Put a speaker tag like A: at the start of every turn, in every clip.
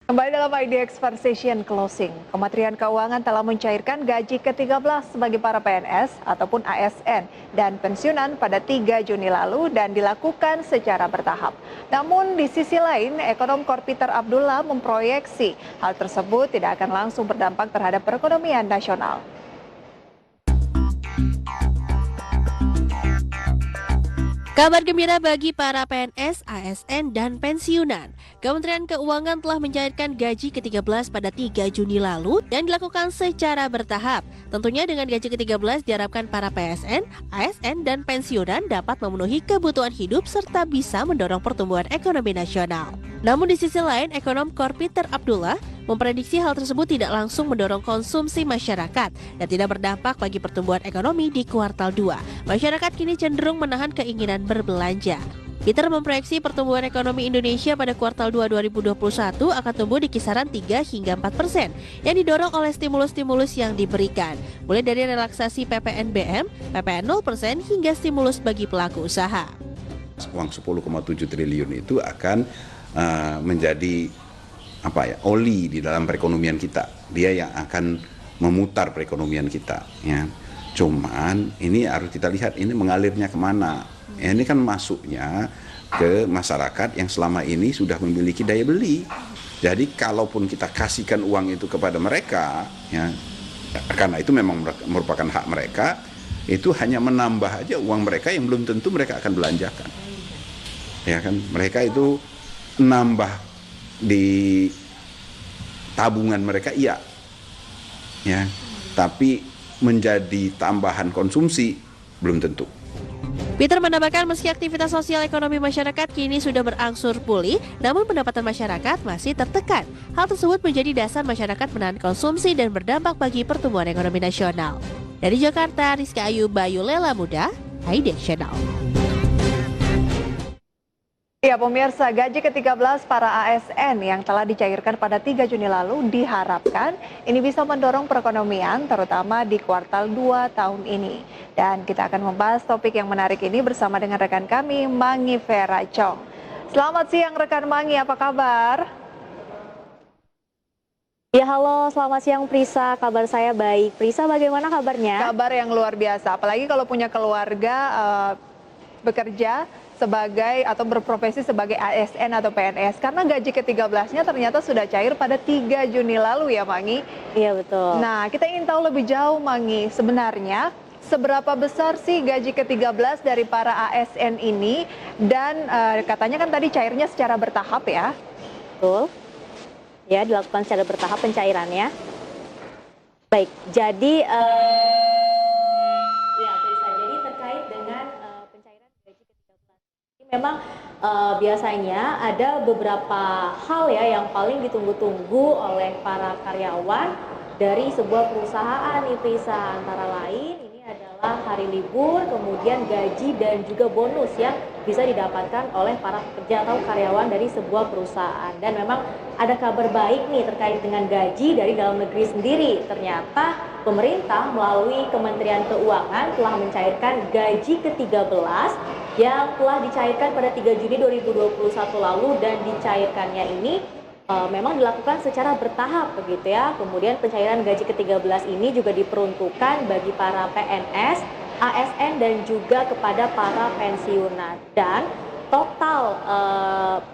A: Kembali dalam IDX Session Closing, Kementerian Keuangan telah mencairkan gaji ke-13 bagi para PNS ataupun ASN dan pensiunan pada 3 Juni lalu dan dilakukan secara bertahap. Namun di sisi lain, ekonom Kor Peter Abdullah memproyeksi hal tersebut tidak akan langsung berdampak terhadap perekonomian nasional.
B: Kabar gembira bagi para PNS, ASN, dan pensiunan. Kementerian Keuangan telah mencairkan gaji ke-13 pada 3 Juni lalu dan dilakukan secara bertahap. Tentunya dengan gaji ke-13 diharapkan para PSN, ASN, dan pensiunan dapat memenuhi kebutuhan hidup serta bisa mendorong pertumbuhan ekonomi nasional. Namun di sisi lain, ekonom Kor Peter Abdullah memprediksi hal tersebut tidak langsung mendorong konsumsi masyarakat dan tidak berdampak bagi pertumbuhan ekonomi di kuartal 2. Masyarakat kini cenderung menahan keinginan berbelanja. Peter memproyeksi pertumbuhan ekonomi Indonesia pada kuartal 2 2021 akan tumbuh di kisaran 3 hingga 4% yang didorong oleh stimulus-stimulus yang diberikan, mulai dari relaksasi PPNBM, PPN 0% hingga stimulus bagi pelaku usaha.
C: Uang 10,7 triliun itu akan menjadi oli di dalam perekonomian kita. Dia yang akan memutar perekonomian kita. Ya. Cuman ini harus kita lihat ini mengalirnya kemana. Ya, ini kan masuknya ke masyarakat yang selama ini sudah memiliki daya beli. Jadi kalaupun kita kasihkan uang itu kepada mereka, ya, karena itu memang merupakan hak mereka, itu hanya menambah aja uang mereka yang belum tentu mereka akan belanjakan. Ya kan, mereka itu nambah di tabungan mereka iya, ya, tapi menjadi tambahan konsumsi belum tentu.
B: Peter menambahkan meski aktivitas sosial ekonomi masyarakat kini sudah berangsur pulih, namun pendapatan masyarakat masih tertekan. Hal tersebut menjadi dasar masyarakat menahan konsumsi dan berdampak bagi pertumbuhan ekonomi nasional. Dari Jakarta, Rizka Ayu Bayu Lela Muda, IDX Channel.
A: Ya pemirsa, gaji ke-13 para ASN yang telah dicairkan pada 3 Juni lalu diharapkan ini bisa mendorong perekonomian terutama di kuartal 2 tahun ini. Dan kita akan membahas topik yang menarik ini bersama dengan rekan kami, Mangi Vera Chong. Selamat siang rekan Mangi, apa kabar?
D: Ya halo, selamat siang Prisa, kabar saya baik. Prisa bagaimana kabarnya?
A: Kabar yang luar biasa, apalagi kalau punya keluarga bekerja sebagai atau berprofesi sebagai ASN atau PNS, karena gaji ke-13-nya ternyata sudah cair pada 3 Juni lalu ya Mangi.
D: Iya betul.
A: Nah kita ingin tahu lebih jauh Mangi, sebenarnya seberapa besar sih gaji ke-13 dari para ASN ini dan katanya kan tadi cairnya secara bertahap ya?
D: Betul, ya dilakukan secara bertahap pencairannya. Baik, jadi memang biasanya ada beberapa hal ya yang paling ditunggu-tunggu oleh para karyawan dari sebuah perusahaan nih Prisa, antara lain ini adalah hari libur, kemudian gaji dan juga bonus yang bisa didapatkan oleh para pekerja atau karyawan dari sebuah perusahaan. Dan memang ada kabar baik nih terkait dengan gaji dari dalam negeri sendiri. Ternyata pemerintah melalui Kementerian Keuangan telah mencairkan gaji ke-13 yang telah dicairkan pada 3 Juni 2021 lalu, dan dicairkannya ini memang dilakukan secara bertahap begitu ya. Kemudian pencairan gaji ke-13 ini juga diperuntukkan bagi para PNS, ASN dan juga kepada para pensiunan. Dan total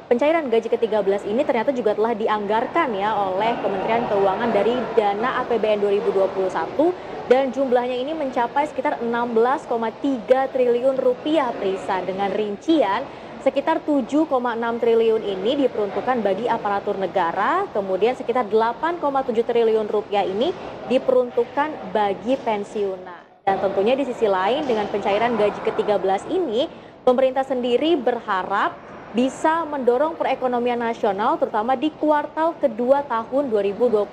D: pencairan gaji ke-13 ini ternyata juga telah dianggarkan ya oleh Kementerian Keuangan dari dana APBN 2021, dan jumlahnya ini mencapai sekitar 16,3 triliun rupiah Prisa, dengan rincian sekitar 7,6 triliun ini diperuntukkan bagi aparatur negara, kemudian sekitar 8,7 triliun rupiah ini diperuntukkan bagi pensiunan. Dan tentunya di sisi lain dengan pencairan gaji ke-13 ini, pemerintah sendiri berharap bisa mendorong perekonomian nasional terutama di kuartal kedua tahun 2021.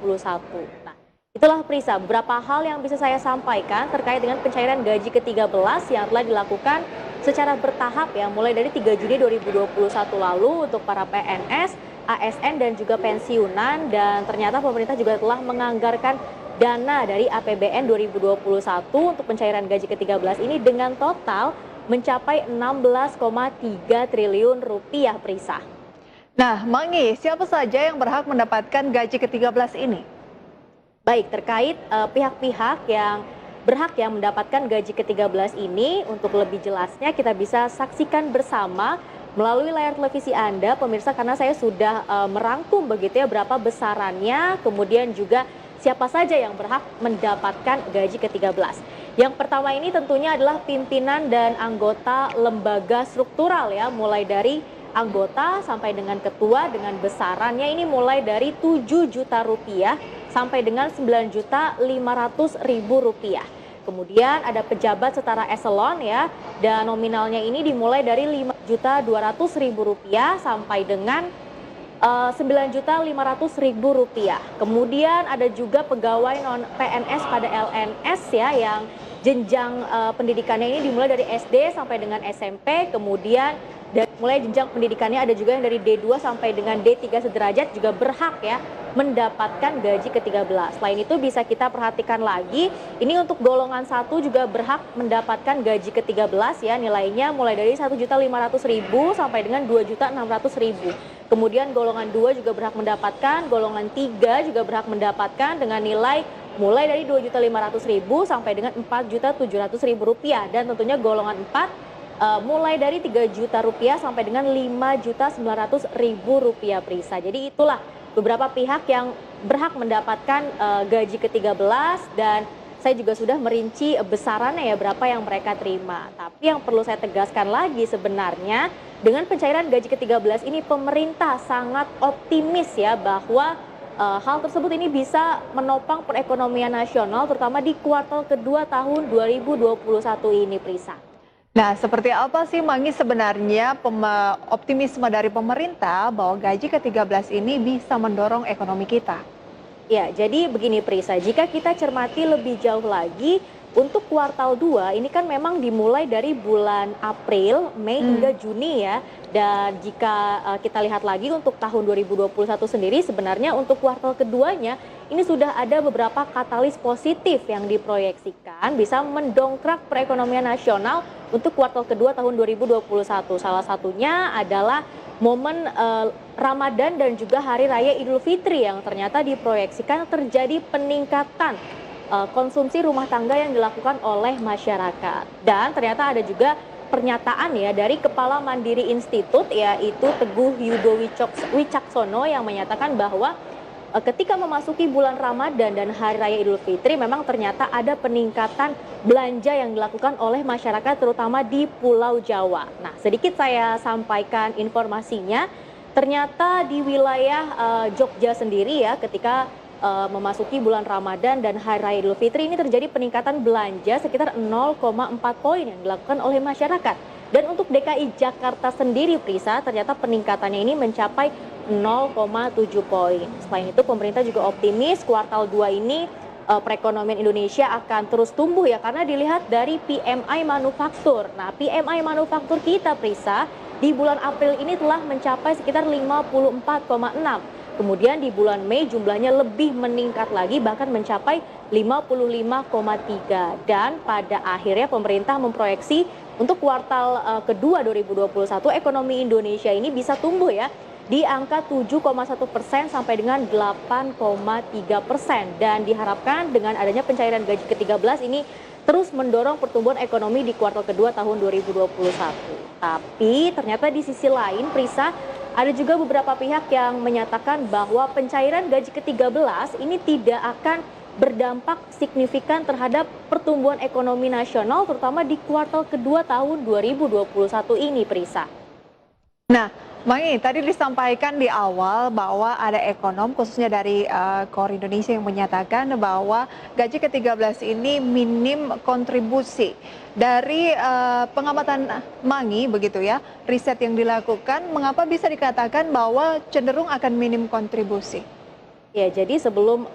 D: Nah, itulah Prisa beberapa hal yang bisa saya sampaikan terkait dengan pencairan gaji ke-13 yang telah dilakukan secara bertahap ya, mulai dari 3 Juni 2021 lalu untuk para PNS, ASN dan juga pensiunan. Dan ternyata pemerintah juga telah menganggarkan dana dari APBN 2021 untuk pencairan gaji ke-13 ini dengan total mencapai 16,3 triliun rupiah Prisa.
A: Nah, Mangi, siapa saja yang berhak mendapatkan gaji ke-13 ini?
D: Baik, terkait pihak-pihak yang berhak yang mendapatkan gaji ke-13 ini, untuk lebih jelasnya kita bisa saksikan bersama melalui layar televisi Anda, pemirsa, karena saya sudah merangkum begitu ya berapa besarannya, kemudian juga siapa saja yang berhak mendapatkan gaji ke-13. Yang pertama ini tentunya adalah pimpinan dan anggota lembaga struktural ya, mulai dari anggota sampai dengan ketua dengan besarannya ini mulai dari 7 juta rupiah sampai dengan 9.500.000 rupiah. Kemudian ada pejabat setara eselon ya, dan nominalnya ini dimulai dari 5.200.000 rupiah sampai dengan 9.500.000 rupiah. Kemudian ada juga pegawai non PNS pada LNS ya, yang jenjang pendidikannya ini dimulai dari SD sampai dengan SMP, kemudian dan mulai jenjang pendidikannya ada juga yang dari D2 sampai dengan D3 sederajat juga berhak ya mendapatkan gaji ke-13. Selain itu bisa kita perhatikan lagi, ini untuk golongan 1 juga berhak mendapatkan gaji ke-13 ya, nilainya mulai dari 1.500.000 sampai dengan 2.600.000. Kemudian golongan 2 juga berhak mendapatkan, golongan 3 juga berhak mendapatkan dengan nilai mulai dari 2.500.000 sampai dengan 4.700.000 rupiah, dan tentunya golongan 4 mulai dari 3 juta rupiah sampai dengan 5.900.000 rupiah, Prisa. Jadi itulah beberapa pihak yang berhak mendapatkan gaji ke-13, dan saya juga sudah merinci besarannya ya berapa yang mereka terima. Tapi yang perlu saya tegaskan lagi sebenarnya dengan pencairan gaji ke-13 ini pemerintah sangat optimis ya bahwa hal tersebut ini bisa menopang perekonomian nasional terutama di kuartal kedua tahun 2021 ini, Prisa.
A: Nah, seperti apa sih Mangi sebenarnya optimisme dari pemerintah bahwa gaji ke-13 ini bisa mendorong ekonomi kita?
D: Ya, jadi begini Prisa, jika kita cermati lebih jauh lagi, untuk kuartal 2 ini kan memang dimulai dari bulan April, Mei hingga Juni ya. Dan jika kita lihat lagi untuk tahun 2021 sendiri, sebenarnya untuk kuartal keduanya ini sudah ada beberapa katalis positif yang diproyeksikan bisa mendongkrak perekonomian nasional untuk kuartal kedua tahun 2021. Salah satunya adalah momen Ramadan dan juga Hari Raya Idul Fitri yang ternyata diproyeksikan terjadi peningkatan konsumsi rumah tangga yang dilakukan oleh masyarakat. Dan ternyata ada juga pernyataan ya dari Kepala Mandiri Institut yaitu Teguh Yudo Wicaksono yang menyatakan bahwa ketika memasuki bulan Ramadan dan Hari Raya Idul Fitri memang ternyata ada peningkatan belanja yang dilakukan oleh masyarakat terutama di Pulau Jawa. Nah, sedikit saya sampaikan informasinya, ternyata di wilayah Jogja sendiri ya ketika memasuki bulan Ramadan dan Hari Raya Idul Fitri ini terjadi peningkatan belanja sekitar 0,4 poin yang dilakukan oleh masyarakat. Dan untuk DKI Jakarta sendiri, Prisa, ternyata peningkatannya ini mencapai 0,7 poin. Selain itu pemerintah juga optimis kuartal 2 ini perekonomian Indonesia akan terus tumbuh ya karena dilihat dari PMI manufaktur. Nah, PMI manufaktur kita, Prisa, di bulan April ini telah mencapai sekitar 54,6. Kemudian di bulan Mei jumlahnya lebih meningkat lagi bahkan mencapai 55,3. Dan pada akhirnya pemerintah memproyeksi untuk kuartal kedua 2021 ekonomi Indonesia ini bisa tumbuh ya di angka 7,1% sampai dengan 8,3%. Dan diharapkan dengan adanya pencairan gaji ke-13 ini terus mendorong pertumbuhan ekonomi di kuartal kedua tahun 2021. Tapi ternyata di sisi lain, Prisa, ada juga beberapa pihak yang menyatakan bahwa pencairan gaji ke-13 ini tidak akan berdampak signifikan terhadap pertumbuhan ekonomi nasional terutama di kuartal kedua tahun 2021 ini, Prisa.
A: Nah, Mangi, tadi disampaikan di awal bahwa ada ekonom khususnya dari KOR Indonesia yang menyatakan bahwa gaji ke-13 ini minim kontribusi. Dari pengamatan Mangi begitu ya, riset yang dilakukan, mengapa bisa dikatakan bahwa cenderung akan minim kontribusi?
D: Ya, jadi sebelum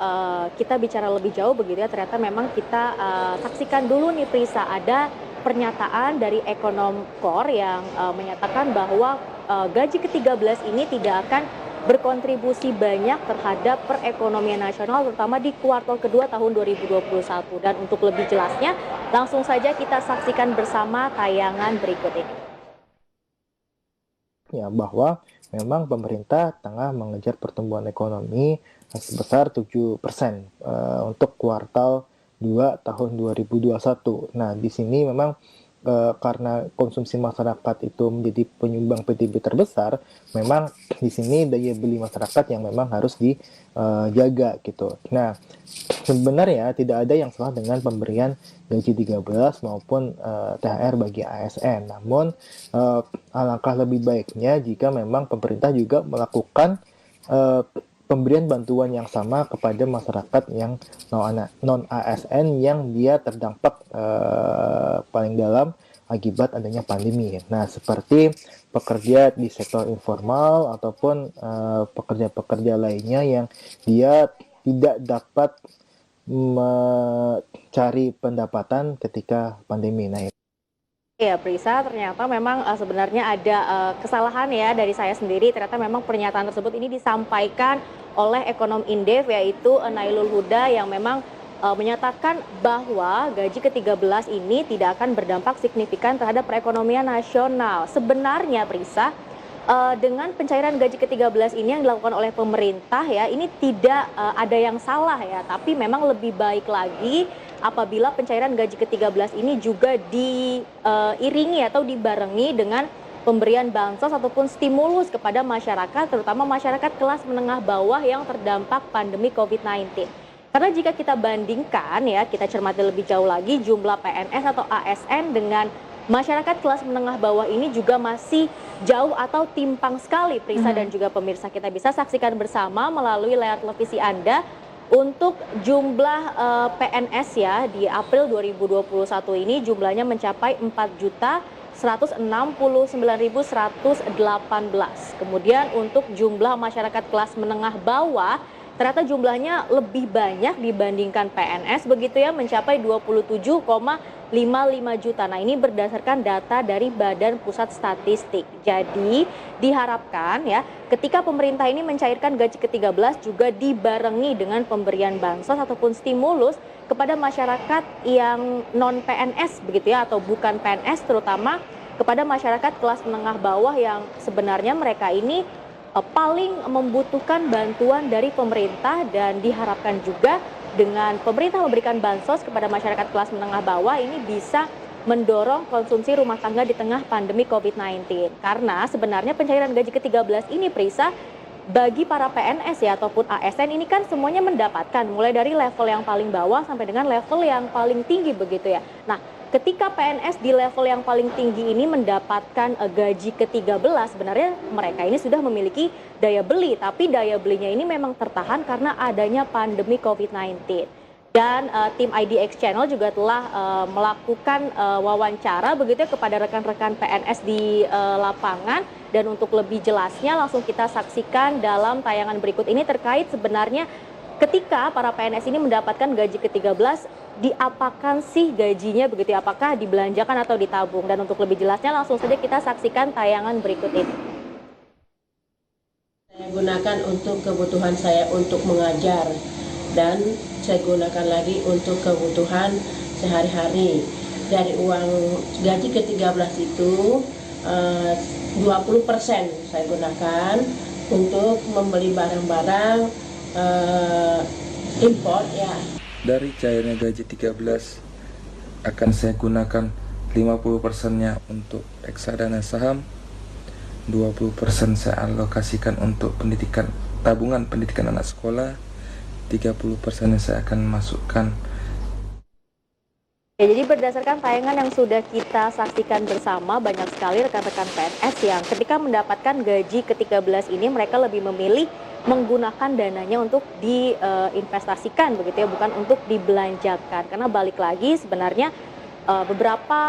D: kita bicara lebih jauh begitu ya, ternyata memang kita saksikan dulu nih Prisa, ada pernyataan dari ekonom KOR yang menyatakan bahwa gaji ke-13 ini tidak akan berkontribusi banyak terhadap perekonomian nasional terutama di kuartal kedua tahun 2021. Dan untuk lebih jelasnya langsung saja kita saksikan bersama tayangan berikut ini.
E: Ya, bahwa memang pemerintah tengah mengejar pertumbuhan ekonomi sebesar 7% untuk kuartal 2 tahun 2021. Nah, di sini memang karena konsumsi masyarakat itu menjadi penyumbang PDB terbesar, memang di sini daya beli masyarakat yang memang harus dijaga gitu. Nah, sebenarnya tidak ada yang salah dengan pemberian gaji 13 maupun THR bagi ASN. Namun alangkah lebih baiknya jika memang pemerintah juga melakukan pemberian bantuan yang sama kepada masyarakat yang non ASN yang dia terdampak paling dalam akibat adanya pandemi. Nah, seperti pekerja di sektor informal ataupun pekerja-pekerja lainnya yang dia tidak dapat mencari pendapatan ketika pandemi. Nah,
D: Ya, Prisa, ternyata memang sebenarnya ada kesalahan ya dari saya sendiri. Ternyata memang pernyataan tersebut ini disampaikan oleh ekonom Indef, yaitu Nailul Huda, yang memang menyatakan bahwa gaji ke-13 ini tidak akan berdampak signifikan terhadap perekonomian nasional. Sebenarnya, Prisa, dengan pencairan gaji ke-13 ini yang dilakukan oleh pemerintah ya, ini tidak ada yang salah ya, tapi memang lebih baik lagi apabila pencairan gaji ke-13 ini juga diiringi atau dibarengi dengan pemberian bansos ataupun stimulus kepada masyarakat, terutama masyarakat kelas menengah bawah yang terdampak pandemi COVID-19. Karena jika kita bandingkan ya, kita cermati lebih jauh lagi, jumlah PNS atau ASN dengan masyarakat kelas menengah bawah ini juga masih jauh atau timpang sekali, Prisa dan juga pemirsa. Kita bisa saksikan bersama melalui layar televisi Anda untuk jumlah PNS ya di April 2021 ini jumlahnya mencapai 4.169.118. Kemudian untuk jumlah masyarakat kelas menengah bawah ternyata jumlahnya lebih banyak dibandingkan PNS begitu ya, mencapai 27,55 juta. Nah, ini berdasarkan data dari Badan Pusat Statistik. Jadi diharapkan ya ketika pemerintah ini mencairkan gaji ke-13 juga dibarengi dengan pemberian bansos ataupun stimulus kepada masyarakat yang non PNS begitu ya, atau bukan PNS, terutama kepada masyarakat kelas menengah bawah yang sebenarnya mereka ini paling membutuhkan bantuan dari pemerintah. Dan diharapkan juga dengan pemerintah memberikan bansos kepada masyarakat kelas menengah bawah ini bisa mendorong konsumsi rumah tangga di tengah pandemi COVID-19. Karena sebenarnya pencairan gaji ke-13 ini, Prisa, bagi para PNS ya ataupun ASN ini kan semuanya mendapatkan mulai dari level yang paling bawah sampai dengan level yang paling tinggi begitu ya. Nah, ketika PNS di level yang paling tinggi ini mendapatkan gaji ke-13, sebenarnya mereka ini sudah memiliki daya beli, tapi daya belinya ini memang tertahan karena adanya pandemi COVID-19. Dan tim IDX Channel juga telah melakukan wawancara begitu ya kepada rekan-rekan PNS di lapangan. Dan untuk lebih jelasnya langsung kita saksikan dalam tayangan berikut ini terkait sebenarnya ketika para PNS ini mendapatkan gaji ke-13, diapakan sih gajinya begitu ya, apakah dibelanjakan atau ditabung. Dan untuk lebih jelasnya langsung saja kita saksikan tayangan berikut ini.
F: Saya gunakan untuk kebutuhan saya untuk mengajar dan saya gunakan lagi untuk kebutuhan sehari-hari. Dari uang gaji ke-13 itu 20% saya gunakan untuk membeli barang-barang impor ya.
G: Dari cairnya gaji 13 akan saya gunakan 50%-nya untuk reksadana saham, 20% saya alokasikan untuk pendidikan, tabungan pendidikan anak sekolah, 30%-nya saya akan masukkan.
D: Ya, jadi berdasarkan tayangan yang sudah kita saksikan bersama, banyak sekali rekan-rekan PNS yang ketika mendapatkan gaji ke-13 ini mereka lebih memilih menggunakan dananya untuk diinvestasikan begitu ya, bukan untuk dibelanjakan. Karena balik lagi sebenarnya beberapa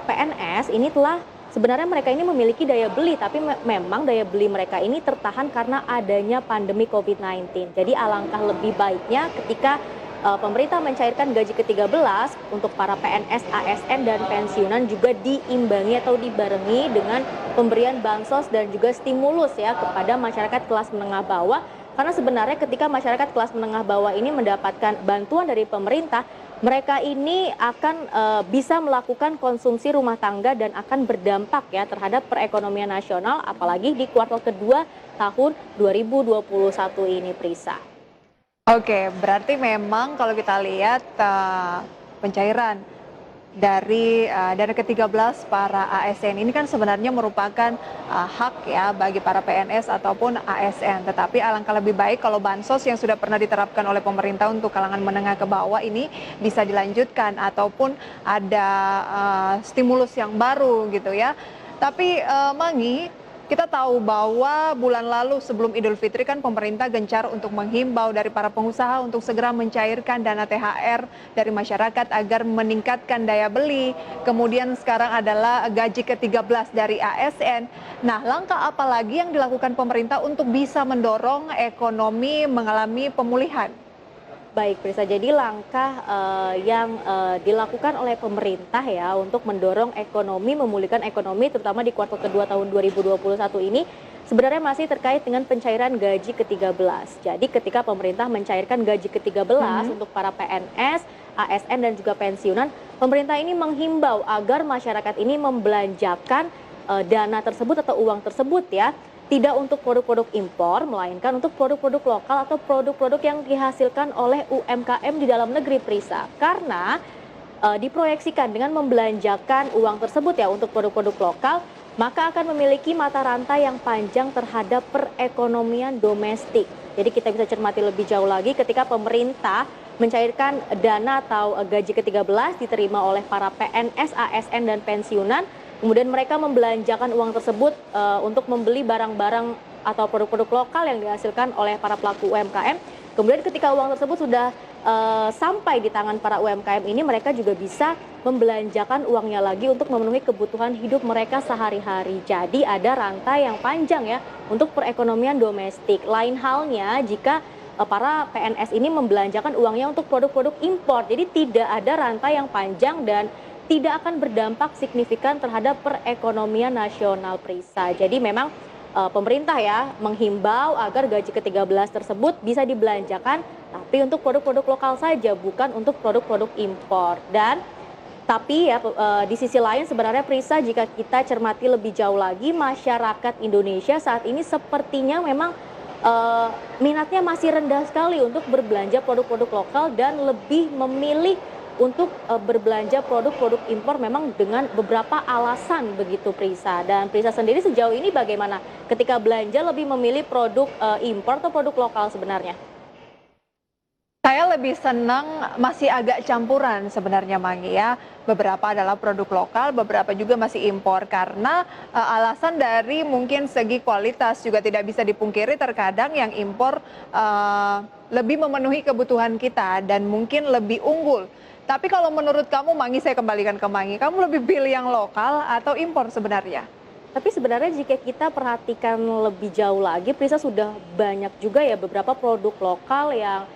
D: PNS ini telah sebenarnya mereka ini memiliki daya beli, tapi memang daya beli mereka ini tertahan karena adanya pandemi COVID-19. Jadi alangkah lebih baiknya ketika pemerintah mencairkan gaji ke-13 untuk para PNS, ASN, dan pensiunan juga diimbangi atau dibarengi dengan pemberian bansos dan juga stimulus ya kepada masyarakat kelas menengah bawah. Karena sebenarnya ketika masyarakat kelas menengah bawah ini mendapatkan bantuan dari pemerintah, mereka ini akan bisa melakukan konsumsi rumah tangga dan akan berdampak ya terhadap perekonomian nasional, apalagi di kuartal kedua tahun 2021 ini, Prisa.
A: Oke, berarti memang kalau kita lihat pencairan dari dana ke-13 para ASN ini kan sebenarnya merupakan hak ya bagi para PNS ataupun ASN. Tetapi alangkah lebih baik kalau bansos yang sudah pernah diterapkan oleh pemerintah untuk kalangan menengah ke bawah ini bisa dilanjutkan ataupun ada stimulus yang baru gitu ya. Tapi Mangi, kita tahu bahwa bulan lalu sebelum Idul Fitri kan pemerintah gencar untuk menghimbau dari para pengusaha untuk segera mencairkan dana THR dari masyarakat agar meningkatkan daya beli. Kemudian sekarang adalah gaji ke-13 dari ASN. Nah, langkah apa lagi yang dilakukan pemerintah untuk bisa mendorong ekonomi mengalami pemulihan?
D: Baik, Prisa. Jadi langkah yang dilakukan oleh pemerintah ya untuk mendorong ekonomi, memulihkan ekonomi terutama di kuartal kedua tahun 2021 ini sebenarnya masih terkait dengan pencairan gaji ke-13. Jadi ketika pemerintah mencairkan gaji ke-13 untuk para PNS, ASN dan juga pensiunan, pemerintah ini menghimbau agar masyarakat ini membelanjakan dana tersebut atau uang tersebut ya, tidak untuk produk-produk impor, melainkan untuk produk-produk lokal atau produk-produk yang dihasilkan oleh UMKM di dalam negeri, Prisa. Karena diproyeksikan dengan membelanjakan uang tersebut ya untuk produk-produk lokal, maka akan memiliki mata rantai yang panjang terhadap perekonomian domestik. Jadi kita bisa cermati lebih jauh lagi ketika pemerintah mencairkan dana atau gaji ke-13 diterima oleh para PNS, ASN, dan pensiunan. Kemudian mereka membelanjakan uang tersebut untuk membeli barang-barang atau produk-produk lokal yang dihasilkan oleh para pelaku UMKM. Kemudian ketika uang tersebut sudah sampai di tangan para UMKM ini, mereka juga bisa membelanjakan uangnya lagi untuk memenuhi kebutuhan hidup mereka sehari-hari. Jadi ada rantai yang panjang ya untuk perekonomian domestik. Lain halnya jika para PNS ini membelanjakan uangnya untuk produk-produk impor. Jadi tidak ada rantai yang panjang dan tidak akan berdampak signifikan terhadap perekonomian nasional, Prisa. Jadi memang pemerintah ya menghimbau agar gaji ke-13 tersebut bisa dibelanjakan tapi untuk produk-produk lokal saja, bukan untuk produk-produk impor. Dan tapi ya di sisi lain sebenarnya, Prisa, jika kita cermati lebih jauh lagi, masyarakat Indonesia saat ini sepertinya memang minatnya masih rendah sekali untuk berbelanja produk-produk lokal dan lebih memilih untuk berbelanja produk-produk impor memang dengan beberapa alasan begitu, Prisa. Dan Prisa sendiri sejauh ini bagaimana ketika belanja lebih memilih produk impor atau produk lokal sebenarnya?
A: Saya lebih senang masih agak campuran sebenarnya, Mangi ya. Beberapa adalah produk lokal, beberapa juga masih impor karena alasan dari mungkin segi kualitas juga tidak bisa dipungkiri, terkadang yang impor lebih memenuhi kebutuhan kita dan mungkin lebih unggul. Tapi kalau menurut kamu, Mangi, saya kembalikan ke Mangi, kamu lebih pilih yang lokal atau impor sebenarnya?
D: Tapi sebenarnya jika kita perhatikan lebih jauh lagi, Prisa, sudah banyak juga ya beberapa produk lokal yang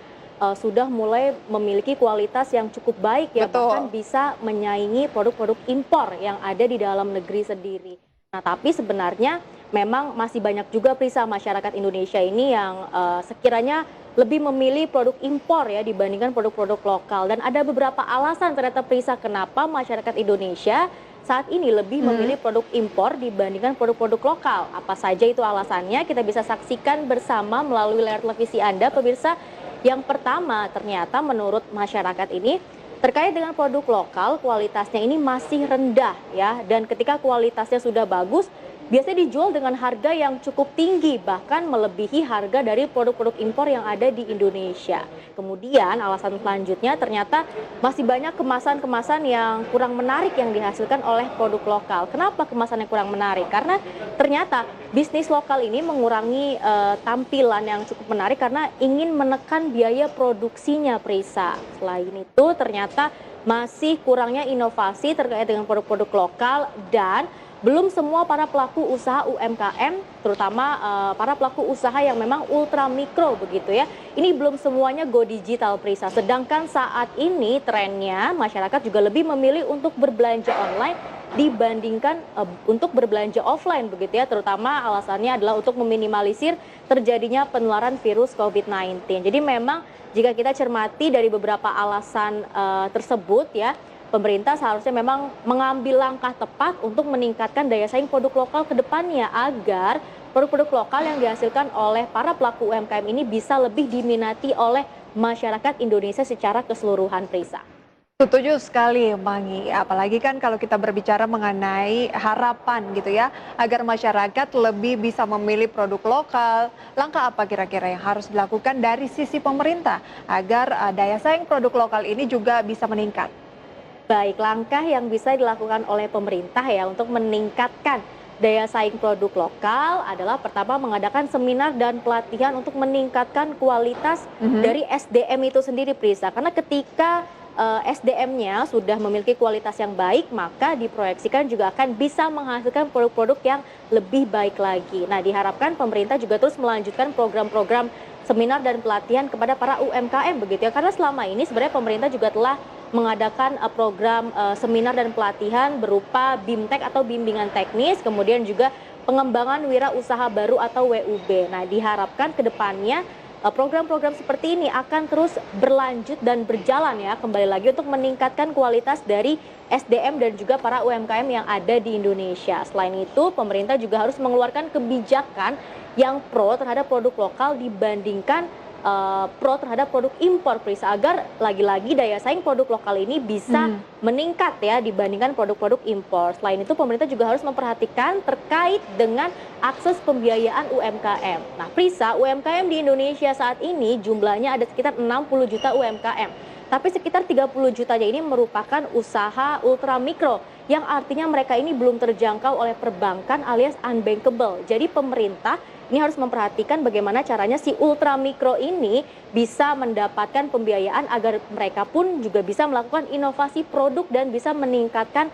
D: sudah mulai memiliki kualitas yang cukup baik ya.
A: Betul.
D: Bahkan bisa menyaingi produk-produk impor yang ada di dalam negeri sendiri. Nah, tapi sebenarnya memang masih banyak juga, Prisa, masyarakat Indonesia ini yang sekiranya lebih memilih produk impor ya dibandingkan produk-produk lokal. Dan ada beberapa alasan ternyata, Prisa, kenapa masyarakat Indonesia saat ini lebih memilih produk impor dibandingkan produk-produk lokal. Apa saja itu alasannya? Kita bisa saksikan bersama melalui layar televisi Anda, pemirsa. Yang pertama, ternyata menurut masyarakat ini terkait dengan produk lokal, kualitasnya ini masih rendah ya. Dan ketika kualitasnya sudah bagus, biasanya dijual dengan harga yang cukup tinggi, bahkan melebihi harga dari produk-produk impor yang ada di Indonesia. Kemudian alasan selanjutnya ternyata masih banyak kemasan-kemasan yang kurang menarik yang dihasilkan oleh produk lokal. Kenapa kemasan yang kurang menarik? Karena ternyata bisnis lokal ini mengurangi tampilan yang cukup menarik karena ingin menekan biaya produksinya, Prisa. Selain itu ternyata masih kurangnya inovasi terkait dengan produk-produk lokal dan belum semua para pelaku usaha UMKM, terutama para pelaku usaha yang memang ultra mikro begitu ya, ini belum semuanya go digital, Prisa. Sedangkan saat ini trennya masyarakat juga lebih memilih untuk berbelanja online dibandingkan untuk berbelanja offline begitu ya, terutama alasannya adalah untuk meminimalisir terjadinya penularan virus COVID-19. Jadi memang jika kita cermati dari beberapa alasan tersebut ya, pemerintah seharusnya memang mengambil langkah tepat untuk meningkatkan daya saing produk lokal ke depannya agar produk-produk lokal yang dihasilkan oleh para pelaku UMKM ini bisa lebih diminati oleh masyarakat Indonesia secara keseluruhan, Prisa.
A: Setuju sekali, Mangi. Apalagi kan kalau kita berbicara mengenai harapan gitu ya, agar masyarakat lebih bisa memilih produk lokal. Langkah apa kira-kira yang harus dilakukan dari sisi pemerintah agar daya saing produk lokal ini juga bisa meningkat?
D: Baik, langkah yang bisa dilakukan oleh pemerintah ya untuk meningkatkan daya saing produk lokal adalah pertama mengadakan seminar dan pelatihan untuk meningkatkan kualitas dari SDM itu sendiri, Prisa. Karena ketika SDM-nya sudah memiliki kualitas yang baik, maka diproyeksikan juga akan bisa menghasilkan produk-produk yang lebih baik lagi. Nah, diharapkan pemerintah juga terus melanjutkan program-program seminar dan pelatihan kepada para UMKM begitu ya. Karena selama ini sebenarnya pemerintah juga telah mengadakan program seminar dan pelatihan berupa BIMTEK atau bimbingan teknis, kemudian juga pengembangan wirausaha baru atau WUB. Nah, diharapkan ke depannya program-program seperti ini akan terus berlanjut dan berjalan ya, kembali lagi untuk meningkatkan kualitas dari SDM dan juga para UMKM yang ada di Indonesia. Selain itu, pemerintah juga harus mengeluarkan kebijakan yang pro terhadap produk lokal dibandingkan pro terhadap produk impor, Prisa, agar lagi-lagi daya saing produk lokal ini bisa meningkat ya dibandingkan produk-produk impor. Selain itu, pemerintah juga harus memperhatikan terkait dengan akses pembiayaan UMKM. Nah, Prisa, UMKM di Indonesia saat ini jumlahnya ada sekitar 60 juta UMKM. Tapi sekitar 30 jutanya ini merupakan usaha ultra mikro, yang artinya mereka ini belum terjangkau oleh perbankan alias unbankable. Jadi pemerintah ini harus memperhatikan bagaimana caranya si ultra mikro ini bisa mendapatkan pembiayaan agar mereka pun juga bisa melakukan inovasi produk dan bisa meningkatkan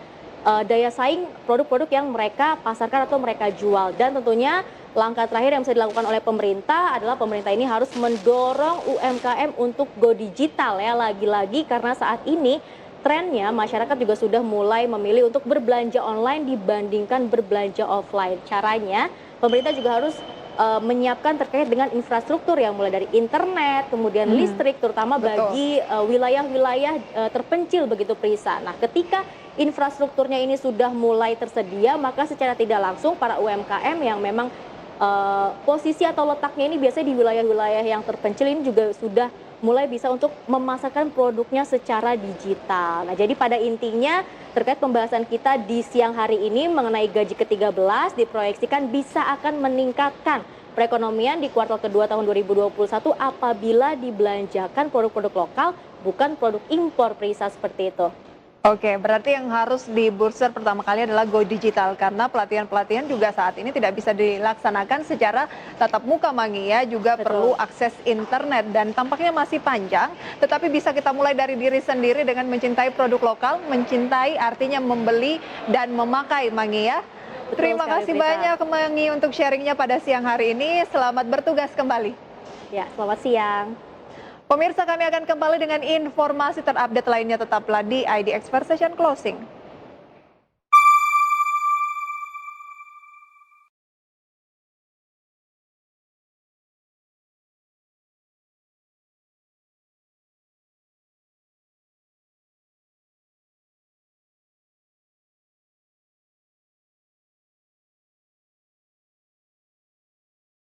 D: daya saing produk-produk yang mereka pasarkan atau mereka jual. Dan tentunya langkah terakhir yang bisa dilakukan oleh pemerintah adalah pemerintah ini harus mendorong UMKM untuk go digital ya, lagi-lagi karena saat ini trennya masyarakat juga sudah mulai memilih untuk berbelanja online dibandingkan berbelanja offline. Caranya pemerintah juga harus menyiapkan terkait dengan infrastruktur yang mulai dari internet, kemudian listrik, terutama bagi wilayah-wilayah terpencil begitu, Prisa. Nah, ketika infrastrukturnya ini sudah mulai tersedia, maka secara tidak langsung para UMKM yang memang posisi atau letaknya ini biasanya di wilayah-wilayah yang terpencil ini juga sudah mulai bisa untuk memasarkan produknya secara digital. Nah, jadi pada intinya terkait pembahasan kita di siang hari ini mengenai gaji ke-13 diproyeksikan bisa akan meningkatkan perekonomian di kuartal kedua tahun 2021 apabila dibelanjakan produk-produk lokal bukan produk impor, Prisa, seperti itu.
A: Oke, berarti yang harus di Burser pertama kali adalah go digital karena pelatihan-pelatihan juga saat ini tidak bisa dilaksanakan secara tatap muka, Mangi ya, juga perlu akses internet dan tampaknya masih panjang, tetapi bisa kita mulai dari diri sendiri dengan mencintai produk lokal, mencintai artinya membeli dan memakai, Mangi ya. Terima kasih banyak Mangi untuk sharingnya pada siang hari ini, selamat bertugas kembali.
D: Ya, selamat siang.
A: Pemirsa, kami akan kembali dengan informasi terupdate lainnya, tetaplah di ID Expert Session Closing.